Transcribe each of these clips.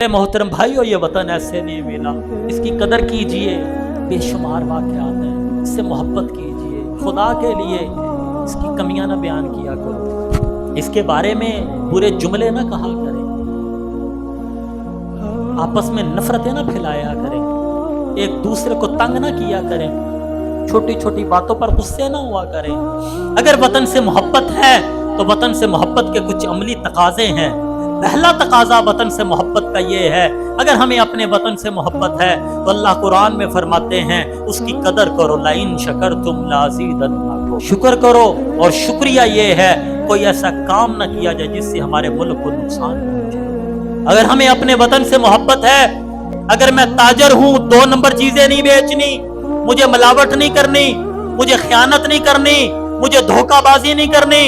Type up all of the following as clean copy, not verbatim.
मोहतरम भाइयों, ये वतन ऐसे नहीं मिला, इसकी कदर कीजिए। बेशुमार वाक़यात हैं, इससे मोहब्बत कीजिए। खुदा के लिए इसकी कमियां ना बयान किया करो, इसके बारे में बुरे जुमले ना कहा करें, आपस में नफरतें ना फैलाया करें, एक दूसरे को तंग ना किया करें, छोटी छोटी बातों पर गुस्से ना हुआ करें। अगर वतन से मोहब्बत है तो वतन से मोहब्बत के कुछ अमली तकाजे हैं। पहला तकाजा वतन से मोहब्बत का ये है, अगर हमें अपने वतन से मोहब्बत है तो अल्लाह कुरान में फरमाते हैं उसकी कदर करो, लाइन शकरतुम लाज़ीदन्नकुम, शुक्र करो। और शुक्रिया ये है कोई ऐसा काम ना किया जाए जिससे हमारे मुल्क को नुकसान पहुंचे। अगर हमें अपने वतन से मोहब्बत है, अगर मैं ताजर हूं, 2 नंबर चीजें नहीं बेचनी, मुझे मिलावट नहीं करनी, मुझे खयानत नहीं करनी, मुझे धोखाबाजी नहीं करनी।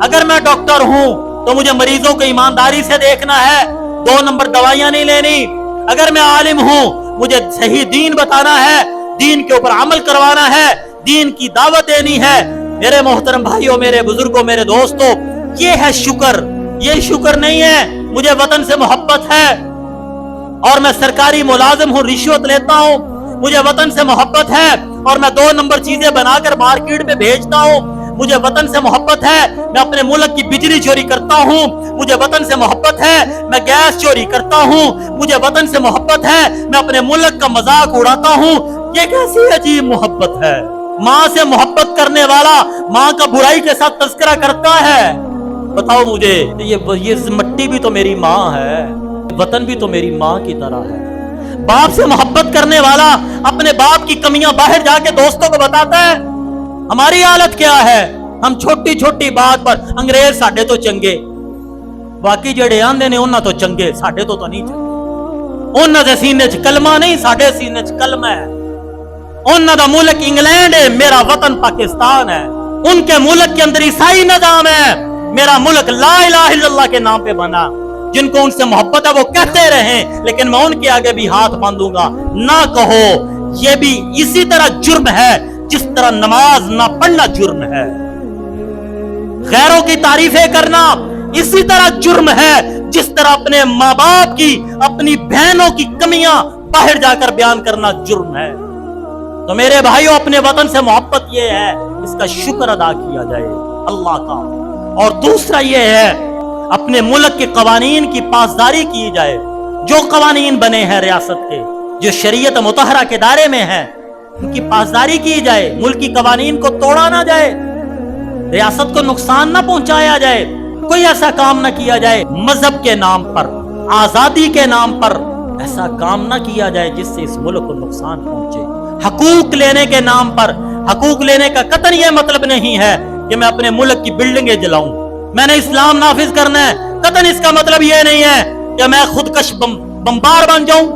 अगर मैं डॉक्टर हूं तो मुझे मरीजों को ईमानदारी से देखना है, 2 नंबर दवाइयां नहीं लेनी। अगर मैं आलिम हूं, मुझे सही दीन बताना है, दीन के ऊपर अमल करवाना है, दीन की दावत देनी है। मेरे मोहतरम भाइयों, मेरे बुजुर्गों, मेरे दोस्तों, ये है शुक्र। ये शुक्र नहीं है मुझे वतन से मोहब्बत है और मैं सरकारी मुलाजिम हूं, रिश्वत लेता हूं, मुझे वतन से मोहब्बत है और मैं 2 नंबर चीजें बनाकर मार्केट में भेजता हूं। मुझे वतन से मोहब्बत है, मैं अपने मुल्क की बिजली चोरी करता हूं। मुझे वतन से मोहब्बत है, मैं गैस चोरी करता हूं। मुझे वतन से मोहब्बत है, मैं अपने मुल्क का मजाक उड़ाता हूं। ये कैसी अजीब मोहब्बत है। माँ से मोहब्बत करने वाला माँ का बुराई के साथ तस्करा करता है। बताओ मुझे, ये मट्टी भी तो मेरी माँ है, वतन भी तो मेरी माँ की तरह है। बाप से मोहब्बत करने वाला अपने बाप की कमियां बाहर जाके दोस्तों को बताता है। हमारी हालत क्या है, हम छोटी छोटी बात पर अंग्रेज साडे तो चंगे, बाकी जेड़े आंदे ने उन्हां तो चंगे, साडे तो नहीं चंगे। उन्हां दे सीने च कलमा नहीं, साडे सीने च कलमा है। उन्हां दा मुल्क इंग्लैंड है, मेरा वतन पाकिस्तान है। उनके मुल्क के अंदर ईसाई निजाम है, मेरा मुल्क ला इलाहा इल्लल्लाह के नाम पे बना। जिनको उनसे मोहब्बत है वो कहते रहे, लेकिन मैं उनके आगे भी हाथ बांधूंगा। ना कहो, ये भी इसी तरह जुर्म है जिस तरह नमाज ना पढ़ना जुर्म है। गैरों की तारीफें करना इसी तरह जुर्म है जिस तरह अपने माँ बाप की, अपनी बहनों की कमियां बाहर जाकर बयान करना जुर्म है। तो मेरे भाइयों, अपने वतन से मोहब्बत ये है, इसका शुक्र अदा किया जाए अल्लाह का। और दूसरा ये है, अपने मुल्क के कवानीन की पासदारी की जाए। जो कवानीन बने हैं रियासत के, जो शरीयत मुतहरा के दायरे में है, उनकी पासदारी की जाए। मुल्क की कवानीन को तोड़ा ना जाए, रियासत को नुकसान ना पहुंचाया जाए, कोई ऐसा काम ना किया जाए मजहब के नाम पर, आजादी के नाम पर ऐसा काम ना किया जाए जिससे इस मुल्क को नुकसान पहुंचे। हकूक लेने के नाम पर, हकूक लेने का कतई यह मतलब नहीं है कि मैं अपने मुल्क की बिल्डिंगें जलाऊं, मैंने इस्लाम नाफिज करना है। कतई इसका मतलब यह नहीं है कि मैं खुदकश बमबार बन जाऊं।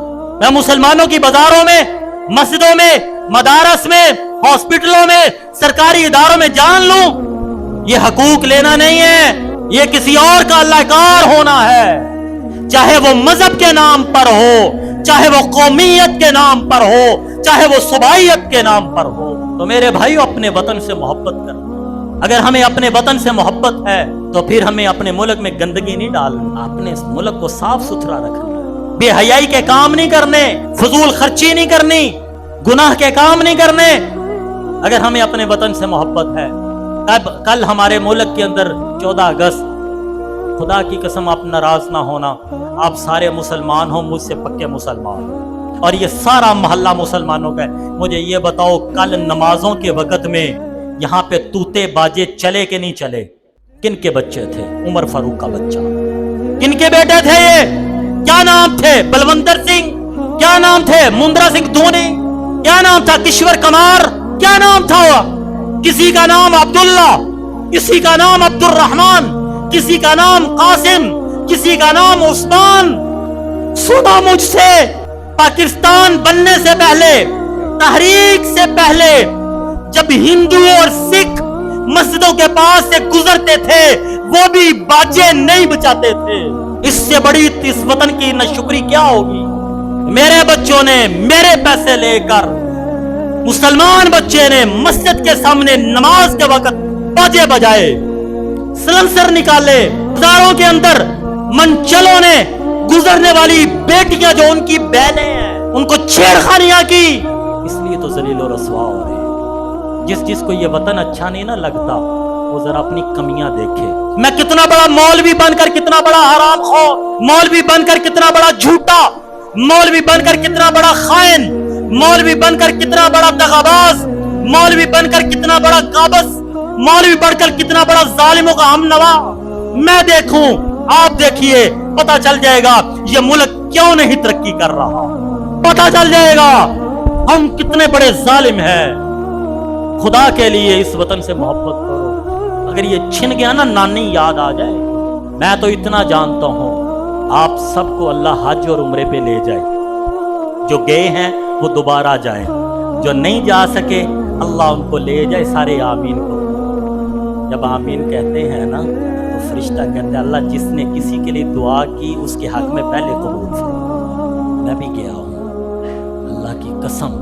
मैं मुसलमानों की बाजारों में, मस्जिदों में, मदारस में, हॉस्पिटलों में, सरकारी इदारों में जान लूं। ये हकूक लेना नहीं है, ये किसी और का अल्लाहकार होना है। चाहे वो मजहब के नाम पर हो, चाहे वो कौमियत के नाम पर हो, चाहे वो सुबाइयत के नाम पर हो। तो मेरे भाइयों, अपने वतन से मोहब्बत कर। अगर हमें अपने वतन से मोहब्बत है तो फिर हमें अपने मुल्क में गंदगी नहीं डालनी, अपने मुल्क को साफ सुथरा रखना, बेहयाई के काम नहीं करने, फजूल खर्ची नहीं करनी, गुनाह के काम नहीं करने। अगर हमें अपने वतन से मोहब्बत है, कल हमारे मुल्क के अंदर 14 अगस्त, खुदा की कसम आप नाराज ना होना, आप सारे मुसलमान हो, मुझसे पक्के मुसलमान, और ये सारा मोहल्ला मुसलमानों का है। मुझे ये बताओ, कल नमाजों के वक्त में यहाँ पे तूते बाजे चले कि नहीं चले? किन के बच्चे थे? उमर फारूक का बच्चा। किन के बेटे थे ये? क्या नाम थे? बलवंतर सिंह। क्या नाम थे? मुंद्रा सिंह धोनी। क्या नाम था? किश्वर कमार। क्या नाम था? किसी का नाम अब्दुल्ला, किसी का नाम अब्दुल रहमान, किसी का नाम कासिम, किसी का नाम उस्मान। सुनो मुझसे, पाकिस्तान बनने से पहले, तहरीक से पहले, जब हिंदू और सिख मस्जिदों के पास से गुजरते थे, वो भी बाजे नहीं बचाते थे। इससे बड़ी इस वतन की नाशुक्री क्या होगी? मेरे बच्चों ने मेरे पैसे लेकर, मुसलमान बच्चे ने मस्जिद के सामने नमाज के वक्त बाजे बजाए, सलंसर निकाले, बाजारों के अंदर मनचलों ने गुजरने वाली बेटियां जो उनकी बहनें हैं, उनको छेड़खानियां की, इसलिए तो जलील और रसवा हो रहे हैं। जिसको ये वतन अच्छा नहीं ना लगता, वो जरा अपनी कमियां देखे। मैं कितना बड़ा मौलवी बनकर कितना बड़ा हराम खो, मौलवी बनकर कितना बड़ा झूठा, मौलवी बनकर कितना बड़ा खाइन, मौलवी बनकर कितना बड़ा दगाबाज, मौलवी बनकर कितना बड़ा काबस, मौलवी बनकर कितना बड़ा जालिमों का हमनवा मैं देखूं, आप देखिए, पता चल जाएगा ये मुल्क क्यों नहीं तरक्की कर रहा, पता चल जाएगा हम कितने बड़े जालिम हैं। खुदा के लिए इस वतन से मोहब्बत करो। अगर ये छिन गया ना, नानी याद आ जाए। मैं तो इतना जानता हूं, आप सबको अल्लाह हज और उम्रे पे ले जाए। जो गए हैं वो दोबारा जाए, जो नहीं जा सके अल्लाह उनको ले जाए। सारे आमीन को जब आमीन कहते हैं ना, तो फरिश्ता कहते हैं अल्लाह जिसने किसी के लिए दुआ की उसके हक में पहले कबूल फरमा। मैं भी गया हूँ, अल्लाह की कसम,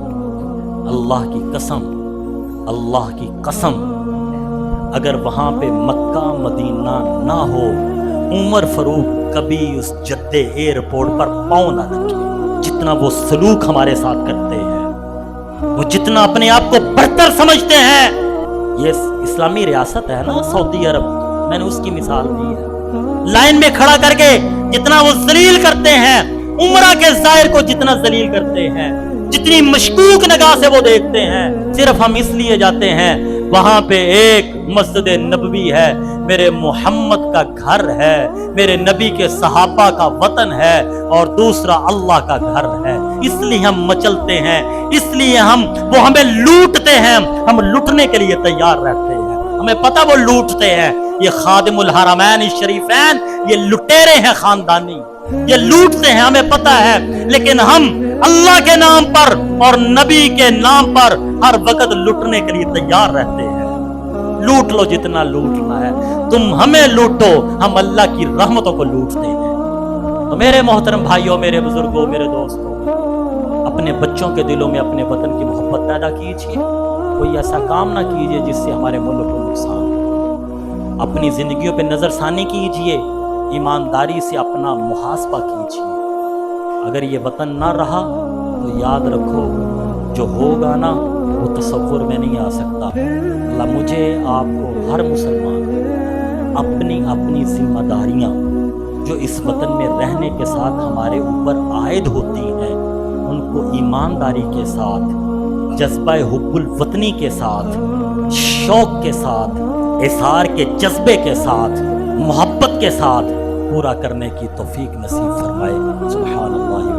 अल्लाह की कसम, अल्लाह की कसम, अगर वहां पे मक्का मदीना ना हो, उमर फरूक कभी उस जद्दे एयरपोर्ट पर पांव ना रखे। जितना वो सलूक हमारे साथ करते हैं, वो जितना अपने आप को बरतर समझते हैं। ये इस्लामी रियासत है ना सऊदी अरब, मैंने उसकी मिसाल दी है। लाइन में खड़ा करके जितना वो जलील करते हैं, उमरा के जाहिर को जितना जलील करते हैं, जितनी मशकूक निगाह से वो देखते हैं। सिर्फ हम इसलिए जाते हैं, वहां पे एक मस्जिद नबवी है, मेरे मोहम्मद का घर है, मेरे नबी के सहाबा का वतन है, और दूसरा अल्लाह का घर है। इसलिए हम मचलते हैं, इसलिए वो हमें लूटते हैं, हम लूटने के लिए तैयार रहते हैं। हमें पता वो लूटते हैं। ये खादिमुल हरमैन शरीफैन, ये लुटेरे हैं खानदानी, ये लूटते हैं, हमें पता है। लेकिन हम अल्लाह के नाम पर और नबी के नाम पर हर वक्त लूटने के लिए तैयार रहते हैं। लूट लो जितना लूटना है, तुम हमें लूटो, हम अल्लाह की रहमतों को लूटते हैं। तो मेरे मोहतरम भाइयों, मेरे बुजुर्गों, मेरे दोस्तों, अपने बच्चों के दिलों में अपने वतन की मोहब्बत पैदा कीजिए। कोई ऐसा काम ना कीजिए जिससे हमारे मुल्क को नुकसान हो। अपनी जिंदगियों पे नजरसानी कीजिए, ईमानदारी से अपना मुहासबा कीजिए। अगर ये वतन ना रहा तो याद रखो, जो होगा ना वो तसव्वुर में नहीं आ सकता। अल्लाह मुझे, आपको, हर मुसलमान अपनी अपनी जिम्मेदारियां जो इस वतन में रहने के साथ हमारे ऊपर आयद होती हैं, उनको ईमानदारी के साथ, जज्बा हुब्बुल वतनी के साथ, शौक के साथ, इज़हार के जज्बे के साथ, मोहब्बत के साथ पूरा करने की तौफीक नसीब फरमाए। सुभान अल्लाह।